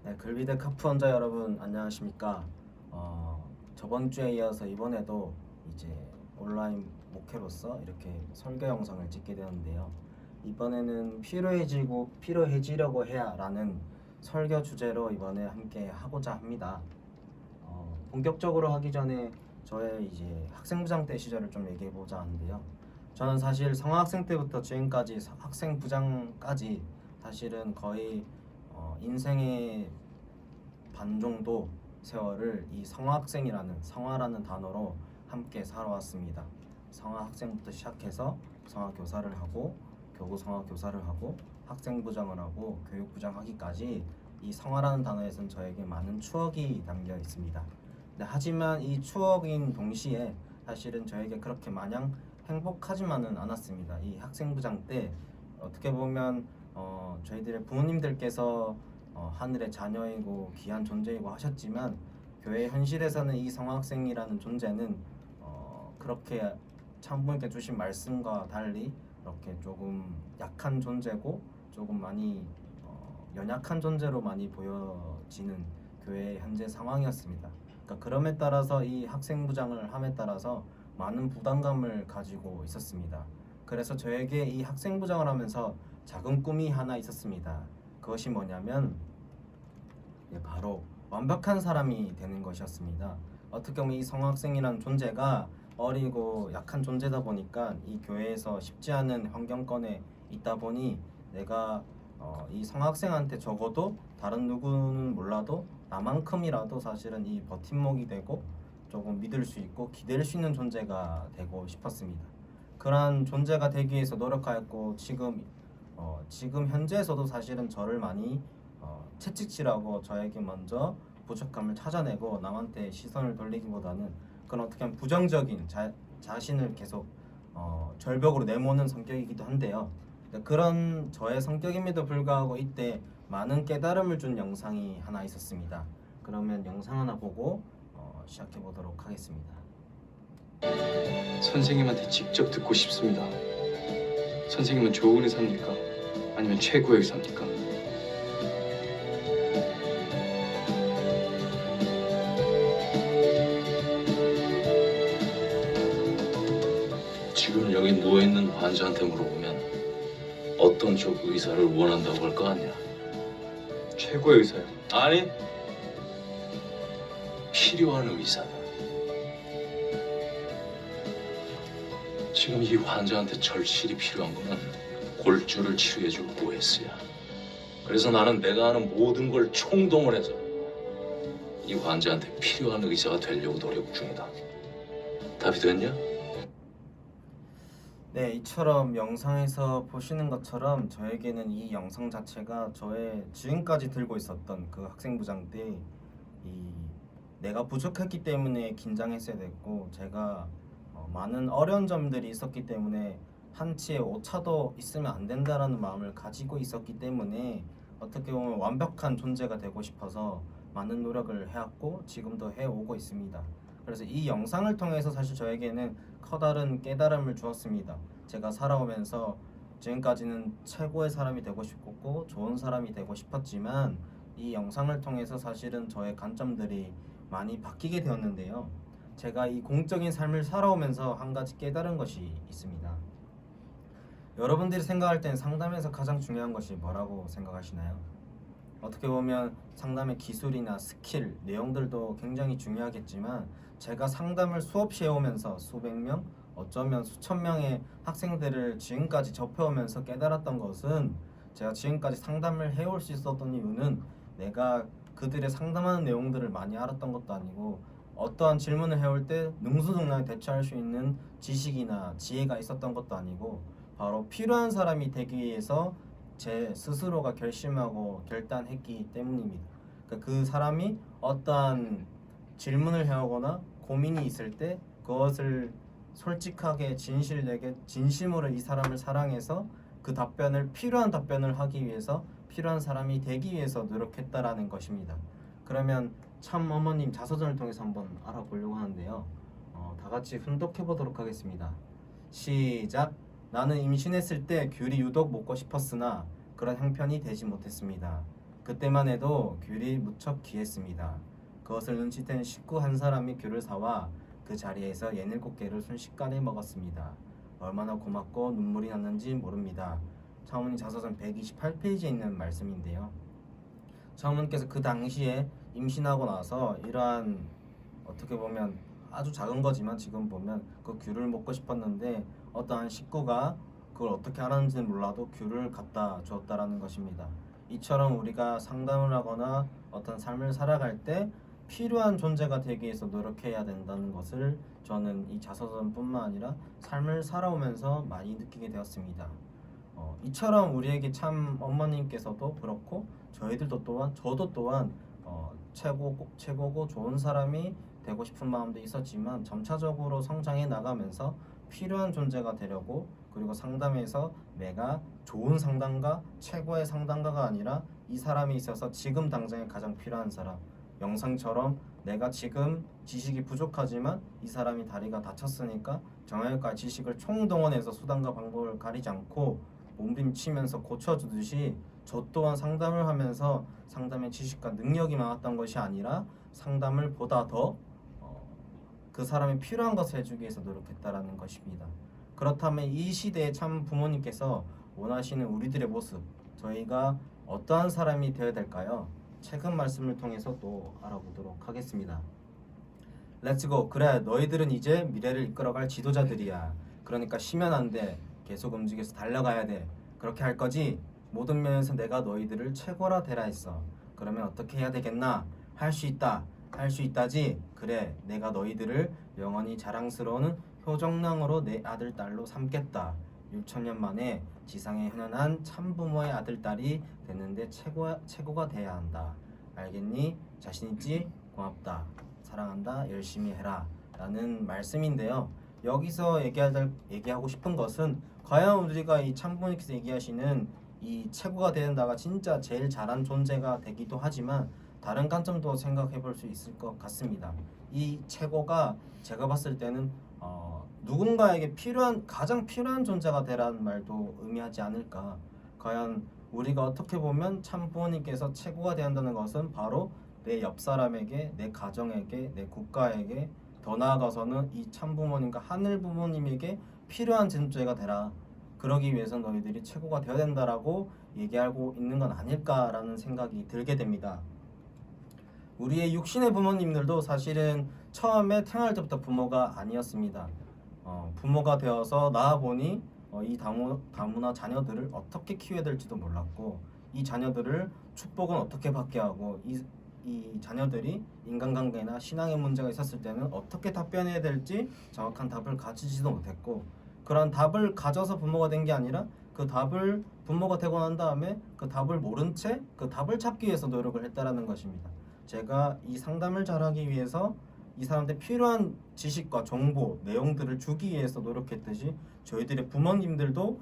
네, 글비드 카프 원자 여러분 안녕하십니까? 저번 주에 이어서 이번에도 이제 온라인 목회로서 이렇게 설교 영상을 찍게 되었는데요. 이번에는 필요해지려고 해야라는 설교 주제로 이번에 함께 하고자 합니다. 본격적으로 하기 전에 저의 이제 학생부장 때 시절을 좀 얘기해 보자 하는데요. 저는 사실 성학생 때부터 지금까지 학생부장까지 사실은 거의 인생의 반 정도 세월을 이 성화라는 단어로 함께 살아왔습니다. 성화학생부터 시작해서 성화교사를 하고 교구 성화교사를 하고 학생부장을 하고 교육부장 하기까지 이 성화라는 단어에서는 저에게 많은 추억이 담겨 있습니다. 하지만 이 추억인 동시에 사실은 저에게 그렇게 마냥 행복하지만은 않았습니다. 이 학생부장 때 어떻게 보면 저희들의 부모님들께서 하늘의 자녀이고 귀한 존재이고 하셨지만 교회 현실에서는 이 성학생이라는 존재는 그렇게 참부님께 주신 말씀과 달리 이렇게 조금 약한 존재고 조금 많이 연약한 존재로 많이 보여지는 교회의 현재 상황이었습니다. 그러니까 그럼에 따라서 이 학생부장을 함에 따라서 많은 부담감을 가지고 있었습니다. 그래서 저에게 이 학생부장을 하면서 작은 꿈이 하나 있었습니다. 그것이 뭐냐면 바로 완벽한 사람이 되는 것이었습니다. 어떻게 보면 이 성학생이라는 존재가 어리고 약한 존재다 보니까 이 교회에서 쉽지 않은 환경권에 있다 보니 내가 이 성학생한테 적어도 다른 누구는 몰라도 나만큼이라도 사실은 이 버팀목이 되고 조금 믿을 수 있고 기댈 수 있는 존재가 되고 싶었습니다. 그러한 존재가 되기 위해서 노력하였고 지금 현재에서도 사실은 저를 많이 채찍질하고 저에게 먼저 부족함을 찾아내고 남한테 시선을 돌리기보다는 그런 어떻게 보면 부정적인 자신을 계속 절벽으로 내모는 성격이기도 한데요. 그런 저의 성격임에도 불구하고 이때 많은 깨달음을 준 영상이 하나 있었습니다. 그러면 영상 하나 보고 시작해 보도록 하겠습니다. 선생님한테 직접 듣고 싶습니다. 선생님은 좋은 의사입니까? 아니면 최고의 의사입니까? 지금 여기 누워있는 환자한테 물어보면 어떤 쪽 의사를 원한다고 할 거 아니야? 최고의 의사요? 아니, 필요한 의사다. 지금 이 환자한테 절실히 필요한 거는 골주를 치료해줄 OS야. 그래서 나는 내가 아는 모든 걸 총동원해서 이 환자한테 필요한 의사가 되려고 노력 중이다. 답이 됐냐? 네, 이처럼 영상에서 보시는 것처럼 저에게는 이 영상 자체가 저의 지금까지 들고 있었던 그 학생부장 때 이 내가 부족했기 때문에 긴장했어야 됐고 제가 많은 어려운 점들이 있었기 때문에 한치의 오차도 있으면 안 된다라는 마음을 가지고 있었기 때문에 어떻게 보면 완벽한 존재가 되고 싶어서 많은 노력을 해왔고 지금도 해오고 있습니다. 그래서 이 영상을 통해서 사실 저에게는 커다란 깨달음을 주었습니다. 제가 살아오면서 지금까지는 최고의 사람이 되고 싶었고 좋은 사람이 되고 싶었지만 이 영상을 통해서 사실은 저의 관점들이 많이 바뀌게 되었는데요. 제가 이 공적인 삶을 살아오면서 한 가지 깨달은 것이 있습니다. 여러분들이 생각할 땐 상담에서 가장 중요한 것이 뭐라고 생각하시나요? 어떻게 보면 상담의 기술이나 스킬, 내용들도 굉장히 중요하겠지만 제가 상담을 수없이 해오면서 수백 명, 어쩌면 수천 명의 학생들을 지금까지 접해오면서 깨달았던 것은 제가 지금까지 상담을 해올 수 있었던 이유는 내가 그들의 상담하는 내용들을 많이 알았던 것도 아니고 어떠한 질문을 해올 때 능수능란하게 대처할 수 있는 지식이나 지혜가 있었던 것도 아니고 바로 필요한 사람이 되기 위해서 제 스스로가 결심하고 결단했기 때문입니다. 그러니까 그 사람이 어떠한 질문을 해오거나 고민이 있을 때 그것을 솔직하게 진심으로 이 사람을 사랑해서 그 필요한 답변을 하기 위해서 필요한 사람이 되기 위해서 노력했다라는 것입니다. 그러면 참 어머님 자서전을 통해서 한번 알아보려고 하는데요. 다 같이 훈독해 보도록 하겠습니다. 시작. 나는 임신했을 때 귤이 유독 먹고 싶었으나 그런 형편이 되지 못했습니다. 그때만 해도 귤이 무척 귀했습니다. 그것을 눈치챈 식구 한 사람이 귤을 사와 그 자리에서 예닐꽃게를 순식간에 먹었습니다. 얼마나 고맙고 눈물이 났는지 모릅니다. 차우문이 자서전 128페이지에 있는 말씀인데요. 차우문께서 그 당시에 임신하고 나서 이러한 어떻게 보면 아주 작은 거지만 지금 보면 그 귤을 먹고 싶었는데 어떠한 식구가 그걸 어떻게 하는지는 몰라도 귤을 갖다 주었다라는 것입니다. 이처럼 우리가 상담을 하거나 어떤 삶을 살아갈 때 필요한 존재가 되기 위해서 노력해야 된다는 것을 저는 이 자서전뿐만 아니라 삶을 살아오면서 많이 느끼게 되었습니다. 이처럼 우리에게 참 어머님께서도 그렇고 저희들도 또한 저도 또한 최고고 좋은 사람이 되고 싶은 마음도 있었지만 점차적으로 성장해 나가면서 필요한 존재가 되려고 그리고 상담에서 내가 좋은 상담가, 최고의 상담가가 아니라 이 사람이 있어서 지금 당장에 가장 필요한 사람, 영상처럼 내가 지금 지식이 부족하지만 이 사람이 다리가 다쳤으니까 정형외과 지식을 총동원해서 수단과 방법을 가리지 않고 몸부림치면서 고쳐주듯이 저 또한 상담을 하면서 상담의 지식과 능력이 많았던 것이 아니라 상담을 보다 더 그 사람이 필요한 것을 해주기 위해서 노력했다라는 것입니다. 그렇다면 이 시대의 참 부모님께서 원하시는 우리들의 모습, 저희가 어떠한 사람이 되어야 될까요? 최근 말씀을 통해서 또 알아보도록 하겠습니다. 렛츠고. 그래, 너희들은 이제 미래를 이끌어갈 지도자들이야. 그러니까 쉬면 안 돼. 계속 움직여서 달려가야 돼. 그렇게 할 거지? 모든 면에서 내가 너희들을 최고라 되라 했어. 그러면 어떻게 해야 되겠나? 할 수 있다. 할 수 있다지? 그래, 내가 너희들을 영원히 자랑스러운 효정랑으로 내 아들 딸로 삼겠다. 6천년 만에 지상에 현현한 참부모의 아들 딸이 됐는데 최고가 돼야 한다. 알겠니? 자신 있지? 고맙다. 사랑한다. 열심히 해라. 라는 말씀인데요. 여기서 얘기하고 싶은 것은 과연 우리가 이 참부모님께서 얘기하시는 이 최고가 된다가 진짜 제일 잘한 존재가 되기도 하지만 다른 관점도 생각해 볼 수 있을 것 같습니다. 이 최고가 제가 봤을 때는 누군가에게 가장 필요한 존재가 되라는 말도 의미하지 않을까. 과연 우리가 어떻게 보면 참 부모님께서 최고가 되야 한다는 것은 바로 내 옆 사람에게, 내 가정에게, 내 국가에게, 더 나아가서는 이 참 부모님과 하늘 부모님에게 필요한 존재가 되라. 그러기 위해서 너희들이 최고가 되어야 된다라고 얘기하고 있는 건 아닐까라는 생각이 들게 됩니다. 우리의 육신의 부모님들도 사실은 처음에 태어날 때부터 부모가 아니었습니다. 부모가 되어서 낳아보니 이 다문화 자녀들을 어떻게 키워야 될지도 몰랐고 이 자녀들을 축복은 어떻게 받게 하고 이 자녀들이 인간관계나 신앙의 문제가 있었을 때는 어떻게 답변해야 될지 정확한 답을 가지지도 못했고 그런 답을 가져서 부모가 된 게 아니라 그 답을 부모가 되고 난 다음에 그 답을 모른 채 그 답을 찾기 위해서 노력을 했다라는 것입니다. 제가 이 상담을 잘하기 위해서 이 사람한테 필요한 지식과 정보, 내용들을 주기 위해서 노력했듯이 저희들의 부모님들도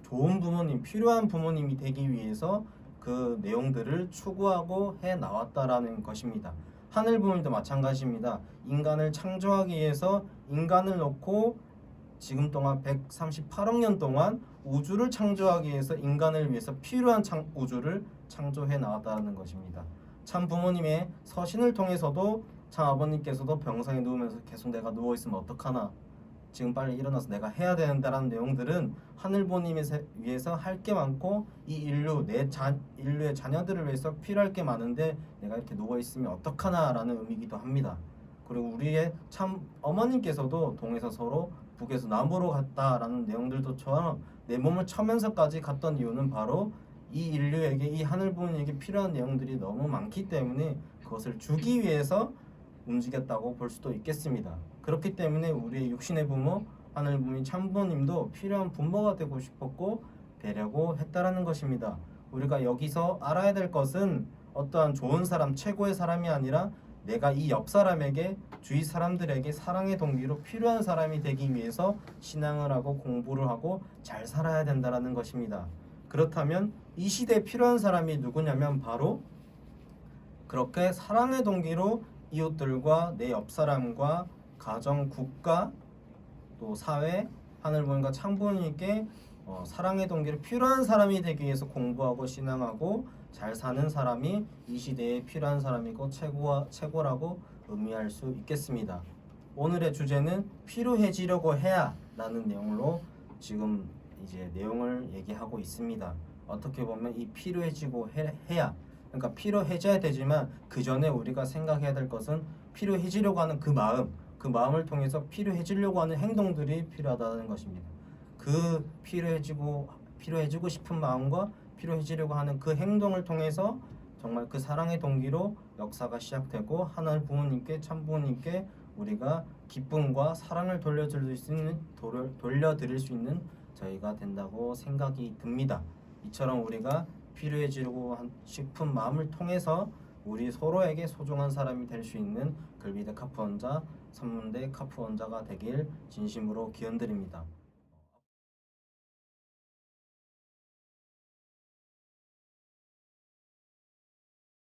좋은 부모님, 필요한 부모님이 되기 위해서 그 내용들을 추구하고 해 나왔다라는 것입니다. 하늘 부모님도 마찬가지입니다. 인간을 창조하기 위해서 인간을 놓고 지금 동안 138억 년 동안 우주를 창조하기 위해서 인간을 위해서 필요한 우주를 창조해 나왔다는 것입니다. 참 부모님의 서신을 통해서도 참 아버님께서도 병상에 누우면서 계속 내가 누워있으면 어떡하나 지금 빨리 일어나서 내가 해야 된다라는 내용들은 하늘 부모님에 위해서 할 게 많고 이 인류의 자녀들을 위해서 필요할 게 많은데 내가 이렇게 누워있으면 어떡하나 라는 의미이기도 합니다. 그리고 우리의 참 어머님께서도 동에서 서로 북에서 남으로 갔다라는 내용들도처럼 내 몸을 쳐면서까지 갔던 이유는 바로 이 인류에게 이 하늘 부모님에게 필요한 내용들이 너무 많기 때문에 그것을 주기 위해서 움직였다고 볼 수도 있겠습니다. 그렇기 때문에 우리의 육신의 부모, 하늘 부모님, 참 부모님도 필요한 부모가 되고 싶었고 되려고 했다라는 것입니다. 우리가 여기서 알아야 될 것은 어떠한 좋은 사람, 최고의 사람이 아니라 내가 이 옆 사람에게, 주위 사람들에게 사랑의 동기로 필요한 사람이 되기 위해서 신앙을 하고 공부를 하고 잘 살아야 된다라는 것입니다. 그렇다면 이 시대에 필요한 사람이 누구냐면 바로 그렇게 사랑의 동기로 이웃들과 내 옆 사람과 가정, 국가, 또 사회, 하늘 부모님과 참 부모님께 사랑의 동기를 필요한 사람이 되기 위해서 공부하고 신앙하고 잘 사는 사람이 이 시대에 필요한 사람이고 최고라고 의미할 수 있겠습니다. 오늘의 주제는 필요해지려고 해야 라는 내용으로 지금 이제 내용을 얘기하고 있습니다. 어떻게 보면 이 필요해지고 해야, 그러니까 필요해져야 되지만 그 전에 우리가 생각해야 될 것은 필요해지려고 하는 그 마음을 통해서 필요해지려고 하는 행동들이 필요하다는 것입니다. 그 필요해지고 싶은 마음과 필요해지려고 하는 그 행동을 통해서 정말 그 사랑의 동기로 역사가 시작되고 하나님 부모님께 참 부모님께 우리가 기쁨과 사랑을 돌려드릴 수 있는 저희가 된다고 생각이 듭니다. 이처럼 우리가 필요해지려고 싶은 마음을 통해서 우리 서로에게 소중한 사람이 될 수 있는 글비대 카프 원자, 선문대 카프 원자가 되길 진심으로 기원드립니다.